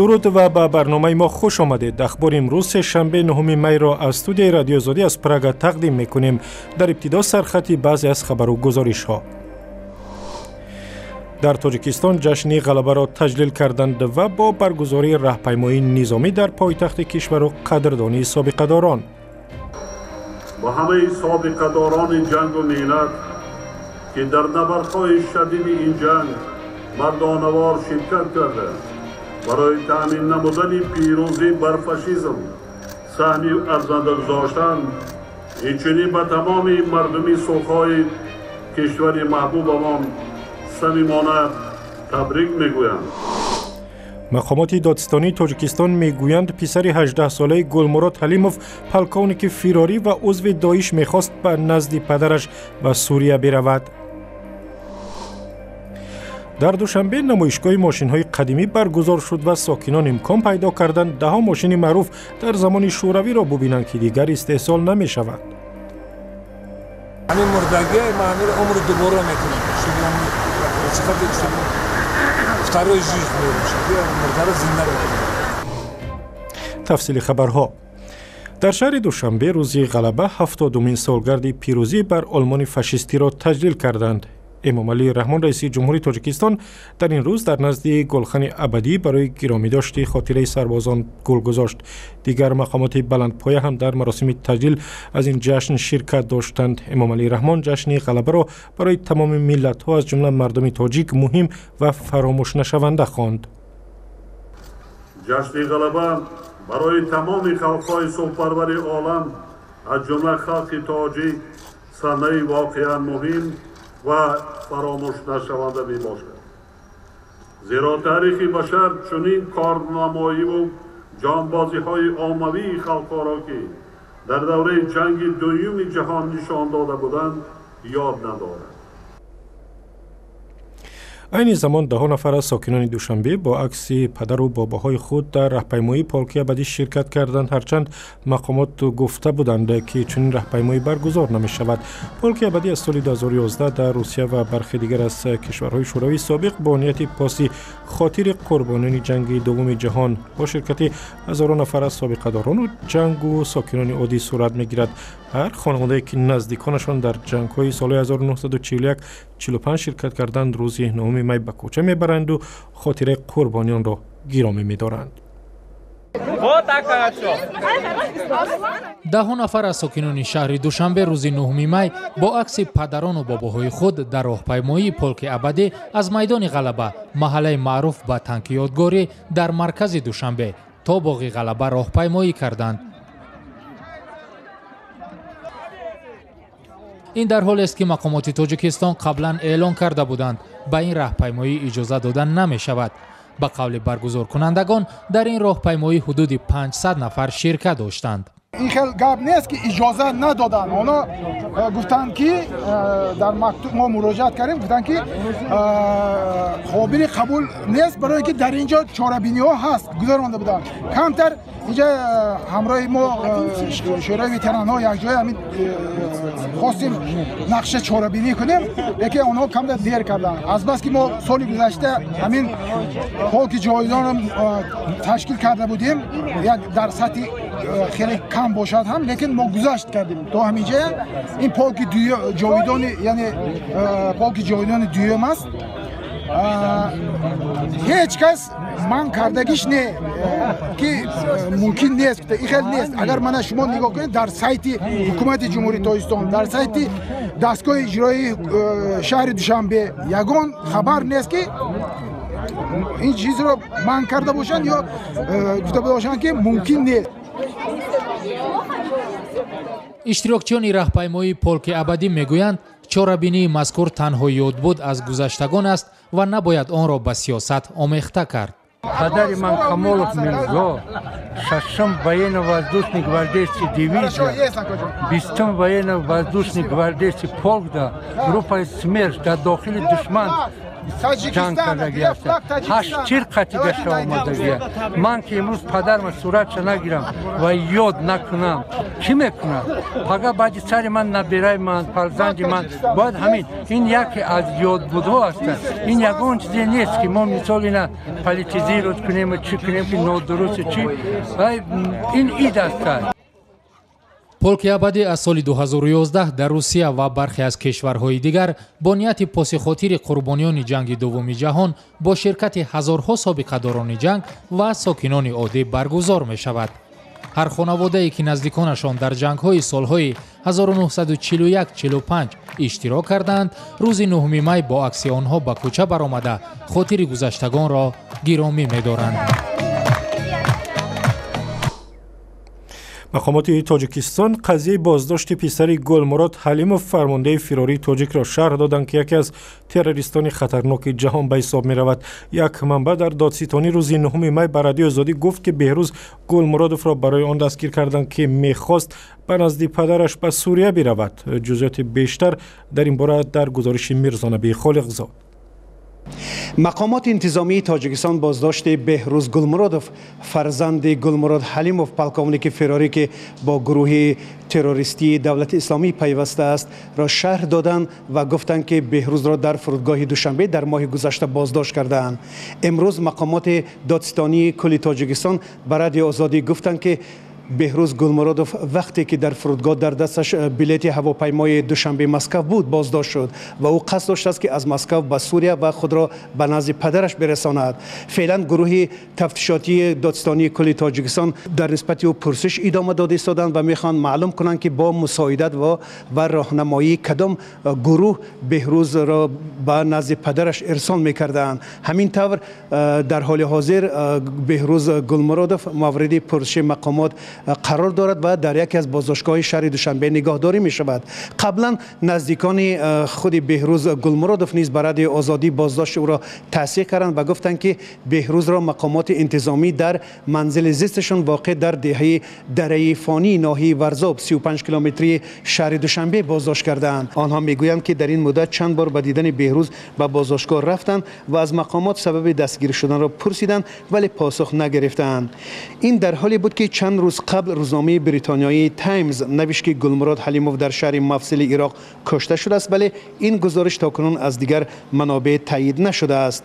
درود و به برنامه ما خوش آمدید. اخبار امروز شنبه 9 می را از استودیوی رادیو آزادی از پراگ تقدیم میکنیم. در ابتدا سرخط بعضی از خبر و گزارش ها. در تاجیکستان جشن غلبه را تجلیل کردند و با برگزاری راهپیمایی نظامی در پایتخت کشور و قدردانی سابقه داران. با همه سابقه داران جنگ و ملت که در نبردهای شدید این جنگ مردانوار شرکت کرده برای تأمین نمودن پیروزی بر فاشیسم سهمی ارزنده گذاشتن، اینچنین به تمام مردمی سوخای کشور محبوبمان صمیمانه تبریک میگویند. مقامات دادستانی تاجیکستان میگویند پسر 18 ساله گلمراد حلیموف پلکونیک فراری و عضو داعش میخواست به نزد پدرش به سوریه برود. در دوشنبه نمایشگاه ماشین‌های قدیمی برگزار شد و ساکنان امکان پیدا کردند ده ها ماشین معروف در زمان شوروی را ببینند که دیگر استحصال نمی‌شود. همین مردگی معمول عمر دوباره میکنه. تفصیل خبرها. در شهر دوشنبه روز غلبه 70مین سالگرد پیروزی بر آلمان فاشیستی را تجلیل کردند. امام علی رحمان رئیس جمهوری تاجیکستان در این روز در نزد گلخان ابدی برای گرامیداشت خاطره سربازان گل گذاشت. دیگر مقامات بلندپایه هم در مراسم تجلیل از این جشن شرکت داشتند. امام علی رحمان جشن غلبه را برای تمام ملت‌ها از جمله مردم تاجیک مهم و فراموش نشونده خواند. جشن غلبه برای تمام خلق‌های صلح‌پرور عالم از جمله خلق تاجیک صحنه واقعا مهم و فراموش نشونده می باشد. زیرا تاریخ بشر چنین کارنمایی و جانبازی های عاموی خلق‌ها را که در دوره جنگ دوم جهان نشان داده بودند یاد ندارد. این زمان ده ها نفر از ساکنان دوشنبه با عکس پدر و باباهای خود در راهپیمایی پالک ابدی شرکت کردند، هرچند مقامات گفته بودند که چنین راهپیمایی برگزار نمی شود. پالک ابدی از سال 2011 در روسیه و برخی دیگر از کشورهای شوروی سابق با نیت پاسی خاطر قربانیان جنگ دوم جهان با شرکت هزاران نفر از سابقه داران و جنگ و ساکنان عادی صورت می گیرد. هر خانواده که نزدیکانشان در جنگ های سال 1941-45 شرکت کردند روز 9 می به کوچه می برند و خاطر قربانیان را گرامی می دارند. ده نفر از ساکنان شهر دوشنبه روز 9 می با عکس پدران و باباهای خود در راهپیمایی پالک ابدی از میدان غلبه محله معروف به تانک یادگاری در مرکز دوشنبه تا باغ غلبه راهپیمایی کردند. این در حالی است که مقامات تاجیکستان قبلا اعلان کرده بودند به این راهپیمایی اجازه دادن نمی شود. به قول برگزار کنندگان در این راهپیمایی حدود 500 نفر شرکت داشتند. این خیلی گپ نیست که اجازه ندادن. اونا گفتن که در مکتوب ما مراجعه کردیم، گفتن که قابل قبول نیست برای اینکه در اینجا چاره‌بینی ها هست گذارنده بودن. کمتر اینجا همراه ما شورای وتران ها یک جای همین خواستیم نقشه چاره‌بینی کنیم، لیکن اونها کمتر دیر کردن. از بس که ما سال گذشته همین پالک جاویدان تشکیل کرده بودیم، یک در سطح خیلی کم باشد هم، لیکن ما گذشت کردیم تا همینجا. این پالک جاویدان یعنی پالک جاویدان دوم است. هیچ کس من کردگیش نه که ممکن نیست، این خیلی نیست. اگر من شما نگاه کنید در سایت حکومت جمهوری تاجیکستان، در سایت دستگاه اجرایی شهر دوشنبه یگان خبر نیست که این چیز رو من کرده باشند یا گفته باشند که ممکن نیست. اشتراکچیان راهپیمایی پالک ابدی میگویند چاره‌بینی مذکور تنها یادبود از گذشتگان است و نباید آن را به سیاست آمیخته کرد. پدر من کمالوف میرزا ششم военно воздушной гвардейской дивизии, 20-м военно-воздушной гвардейской полк, группа «Смерч» در داخل دشمن جنگ کردگی هستند. 8 قطعی گشت آمدگی. من که امروز پدرم صورتش نگیرم و یاد نکنم چی میکنم؟ فقط بعد سر من نبیره من فرزند من باید همین این یکی از یاد بوده است. این یگان چیزی نیست که ما مثال اینا پلیتیزی رو کنیم و چی کنیم که نادرست چی این اید است. полки абадӣ аз соли 2011 дар русия ва бархе аз кишварҳои дигар бо нияти посихотири қурбониёни ҷанги дуввуми ҷаҳон бо ширкати ҳазорҳо собиқадорони ҷанг ва сокинони оддӣ баргузор мешавад. ҳар хонаводае ки наздиконашон дар ҷангҳои солҳои 1941-45 иштирок карданд, рӯзи 9 май бо акси онҳо ба кӯча баромада хотири гузаштагонро гиромӣ медоранд. мақомоти тоҷикистон қазияи боздошти писари Гулмурод Ҳалимов фармондаи фирории тоҷикро шарҳ доданд ки яке аз террористони хатарноки ҷаҳон ба ҳисоб меравад. Як манбаъ дар додситонӣ рӯзи 9 май ба радиои Озодӣ гуфт ки Беҳрӯз Гулмуродовро барои он дастгир карданд ки мехост ба назди падараш ба Сурия биравад. ҷузъиёти бештар дар ин бора дар гузориши Мирзонабии Холиқзод. مقامات انتظامی تاجیکستان بازداشت بهروز گلمرودوف فرزند گلمرود حلیموف پلکونیک فراری که با گروه تروریستی دولت اسلامی پیوسته است را شرح دادند و گفتند که بهروز را در فرودگاه دوشنبه در ماه گذشته بازداشت کردند. امروز مقامات دادستانی کل تاجیکستان به رادیو آزادی گفتند که بهروز گلمرودوف وقتی که در فرودگاه در دستش بلیط هواپیمای دوشنبه مسکو بود بازداشت شد و او قصد داشت است که از مسکو به سوریه و خود را به نزد پدرش برساند. فعلا گروه تفتیشاتی دادستانی کل تاجیکستان در نسبت او پرسش ادامه داده ایستادند و میخوان معلوم کنند که با مساعدت و راهنمایی کدام گروه بهروز را به نزد پدرش ارسال میکردند. همین طور در حال حاضر بهروز گلمرودوف مورد پرسش مقامات قرار دارد و در یکی از بازداشتگاه شهر دوشنبه نگهداری می شود. قبلا نزدیکان خود بهروز گلمرودوف نیز بر رادیو آزادی بازداشت او را تصدیق کردند و گفتند که بهروز را مقامات انتظامی در منزل زیستشان واقع در دهه دره فانی ناحیه ورزاب 35 کیلومتری شهر دوشنبه بازداشت کردند. آنها میگویند که در این مدت چند بار به دیدن بهروز به بازداشتگاه رفتند و از مقامات سبب دستگیر شدن را پرسیدند ولی پاسخ نگرفتند. این در حالی بود که چند روز قبل روزنامه بریتانیایی تایمز نوشت که گلمرود حلیموف در شهر مفصل عراق کشته شده است، ولی این گزارش تاکنون از دیگر منابع تایید نشده است.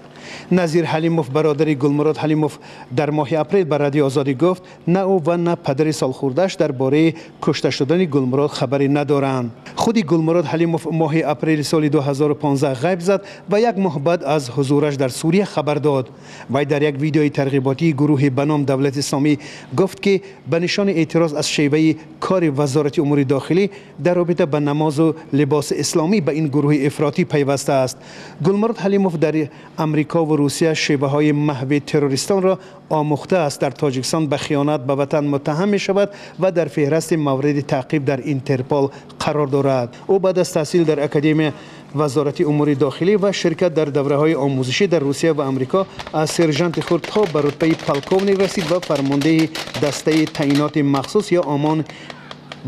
نظیر حلیموف برادر گلمرود حلیموف در ماه اپریل بر رادیو آزادی گفت نه او و نه پدر سالخورده‌اش درباره کشته شدن گلمرود خبری ندارند. خود گلمرود حلیموف ماه اپریل سال 2015 غیب زد و یک ماه بعد از حضورش در سوریه خبر داد. وی در یک ویدیوی ترغیباتی گروه به نام دولت اسلامی گفت که به نشان اعتراض از شیوه کار وزارت امور داخلی در رابطه با نماز و لباس اسلامی به این گروه افراطی پیوسته است. گلمرود حلیموف در امریکا و روسیه شیوه های محو تروریستان را آموخته است. در تاجیکستان به خیانت به وطن متهم می شود و در فهرست مورد تعقیب در اینترپول قرار دارد. او بعد از تحصیل در اکادمی وزارت امور داخلی و شرکت در دوره‌های آموزشی در روسیه و امریکا از سرژانت خود تا به رتبه پلکونیک رسید و فرمانده دسته تعیینات مخصوص یا آمان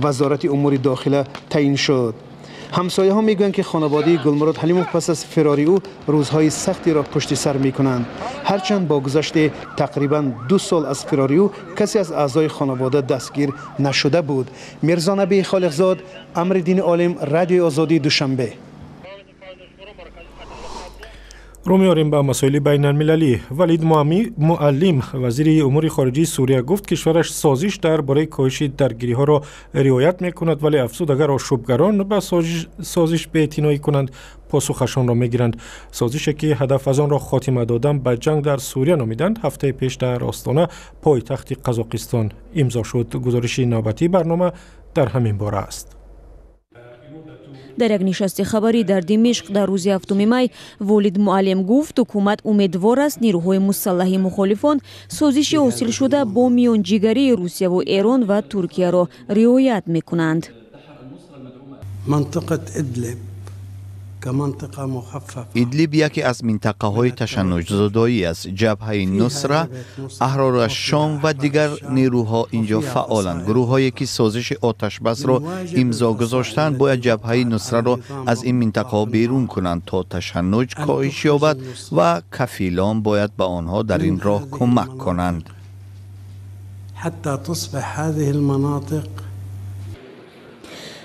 وزارت امور داخلی تعیین شد. همسایه ها میگویند که خانواده گلمرود حلیموف پس از فراری او روزهای سختی را پشت سر میکنند. هرچند با گذشت تقریبا 2 سال از فراری او کسی از اعضای خانواده دستگیر نشده بود. میرزانبی خالقزاد، امردین عالم، رادیو آزادی، دوشنبه. رو میاریم به مسائل بین المللی. ولید معلم وزیر امور خارجه سوریه گفت کشورش سازش درباره کاهش درگیری ها را رعایت میکند، ولی افزود اگر آشوبگران به سازش بی‌اعتنایی کنند پاسخشان را میگیرند. سازشی که هدف از آن را خاتمه دادن به جنگ در سوریه نامیدند هفته پیش در آستانه پایتخت قزاقستان امضا شد. گزارش نوبتی برنامه در همین باره است. در یک نشست خبری در دمشق در روز 7 مای ولید معلم گفت حکومت امیدوار است نیروهای مسلح مخالفان سازش حاصل شده با میانجیگری روسیه و ایران و ترکیه را رعایت میکنند. منطقه ادلب ایدلیب یکی از منطقه های تشنج‌زدایی است. جبهه نصره، احرار شام و دیگر نیروها اینجا فعالند. گروه هایی که سازش آتش بس را امضا گذاشتند باید جبهه نصره را از این منطقه بیرون کنند تا تشنج کاهش یابد و کفیلان باید به آنها در این راه کمک کنند. حتى تصبح هذه المناطق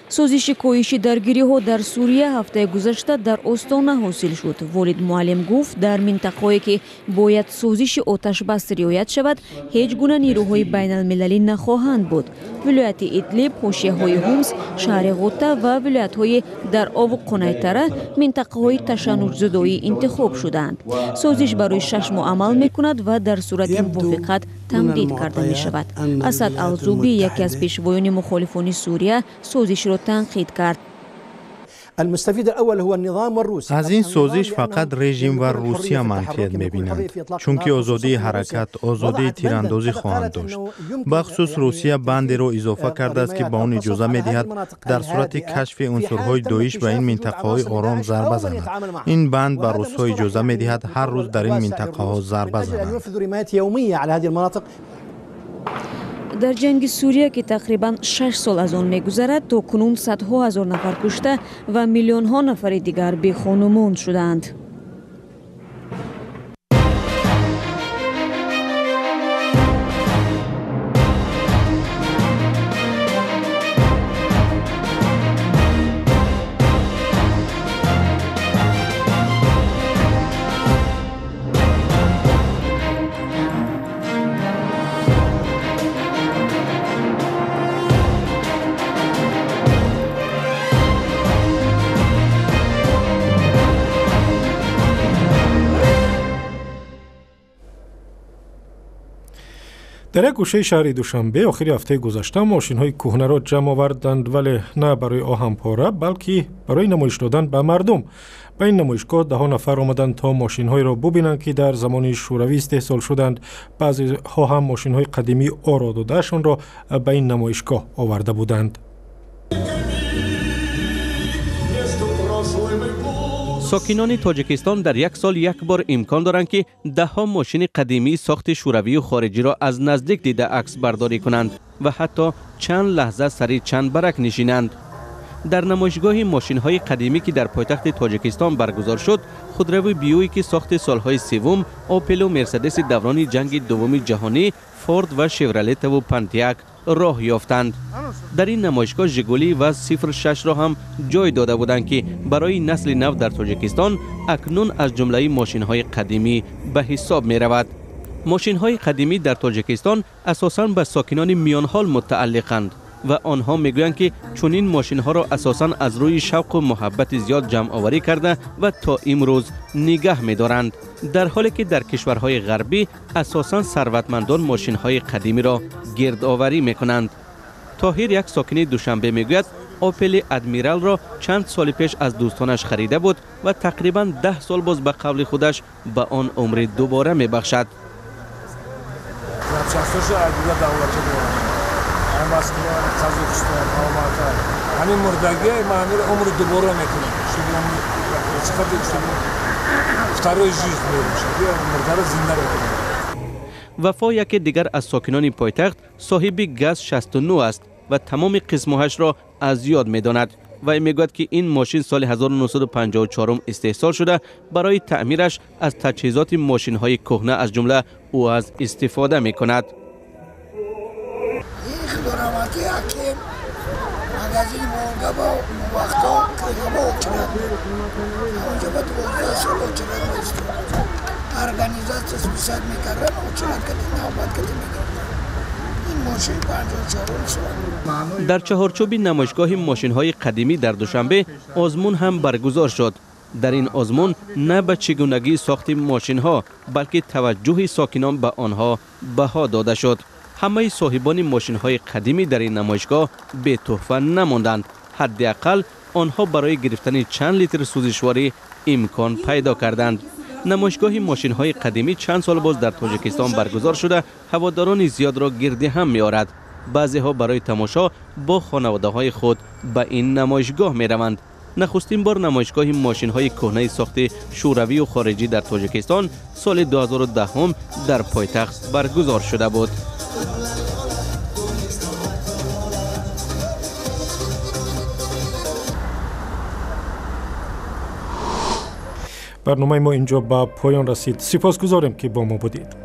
سازش کاهش درگیری‌ها در سوریه هفته گذشته در استانه حاصل شد. والید معلم گفت در منطقه‌ای که باید سازش آتش بس رعایت شود هیچ گونه نیروهای بین المللی نخواهند بود. ولایت ادلیب، حاشیه‌های هومس، شهر غوطه و ولایت‌های در آب قنیطره منطقه‌های تشنج‌زدایی انتخاب شدند. سازش برای 6 ماه عمل می‌کند و در صورت موافقت تمدید کرده می‌شود. اسد الزوبی یکی از پیشوایان مخالفان سوریه سازش را تنقید کرد. از این سازش فقط رژیم و روسیه منفیت می‌بینند، چون که آزادی حرکت، آزادی تیراندازی خواهند داشت. بخصوص روسیه بندی را اضافه کرده است که به آن اجازه می‌دهد در صورت کشف عنصرهای داعش به این منطقه‌های آرام ضربه زنند. این بند به روس‌ها اجازه می‌دهد هر روز در این منطقه‌ها ضربه زنند. در جنگ سوریه که تقریباً 6 سال از آن می‌گذرد تا کنون صدها هزار نفر کشته و میلیون‌ها نفر دیگر بی‌خانه ماند شدند. در یک گوشه شهر دوشنبه آخر هفته گذشته ماشین‌های کهنه را جمع آوردند، ولی نه برای آهن‌پاره بلکه برای نمایش دادن به مردم. به این نمایشگاه 10 نفر آمدند تا ماشین‌های را ببینند که در زمان شوروی استحصال شدند. بعضی ها هم ماشین‌های قدیمی آراد و دهشان را به این نمایشگاه آورده بودند. ساکنان تاجیکستان در یک سال یک بار امکان دارند که 10 ماشین قدیمی ساخت شوروی و خارجی را از نزدیک دیده عکس برداری کنند و حتی چند لحظه سر چند برک نشینند. در نمایشگاه ماشین‌های قدیمی که در پایتخت تاجیکستان برگزار شد، خودروی بیویی که ساخت سالهای سوم، اوپل و مرسدس دوران جنگ دوم جهانی، فورد و شورلت و پنتیاک راه یافتند. در این نمایشگاه ژگولی و 06 را هم جای داده بودند که برای نسل نو در تاجیکستان اکنون از جمله ماشین‌های قدیمی به حساب می رود. ماشین‌های قدیمی در تاجیکستان اساساً به ساکنان میان حال متعلقند و آنها میگویند که چنین ماشین‌ها را اساساً از روی شوق و محبت زیاد جمع آوری کرده و تا امروز نگه می‌دارند، در حالی که در کشورهای غربی اساساً ثروتمندان ماشین‌های قدیمی را گردآوری می‌کنند. طاهر، یک ساکن دوشنبه، میگوید اوپل ادمیرال را چند سال پیش از دوستانش خریده بود و تقریباً 10 سال باز به قول خودش به آن عمر دوباره می‌بخشد. همین مردگی معمول عمر دوباره میکنه. وفا، یکی دیگر از ساکنان پایتخت، صاحب گاز 69 است و تمام قسمهاش را از یاد میداند و میگوید که این ماشین سال 1954 استحصال شده. برای تعمیرش از تجهیزات ماشین های کهنه از جمله او از استفاده میکند. در چهارچوب نمایشگاه ماشین‌های قدیمی در دوشنبه آزمون هم برگزار شد. در این آزمون نه به چگونگی ساخت ماشین‌ها بلکه توجه ساکنان به آنها بها داده شد. همه صاحبان ماشین‌های قدیمی در این نمایشگاه بی تحفه نماندند. حداقل آنها برای گرفتن چند لیتر سوزشواری امکان پیدا کردند. نمایشگاه ماشین‌های قدیمی چند سال باز در تاجیکستان برگزار شده هواداران زیاد را گرد هم می‌آورد. بعضی‌ها برای تماشا با خانواده‌های خود به این نمایشگاه می‌روند. نخستین بار نمایشگاه ماشین‌های کهنه ساخت شوروی و خارجی در تاجیکستان سال 2010 در پایتخت برگزار شده بود. برنامه ما اینجا به پایان رسید. سپاسگزاریم که با ما بودید.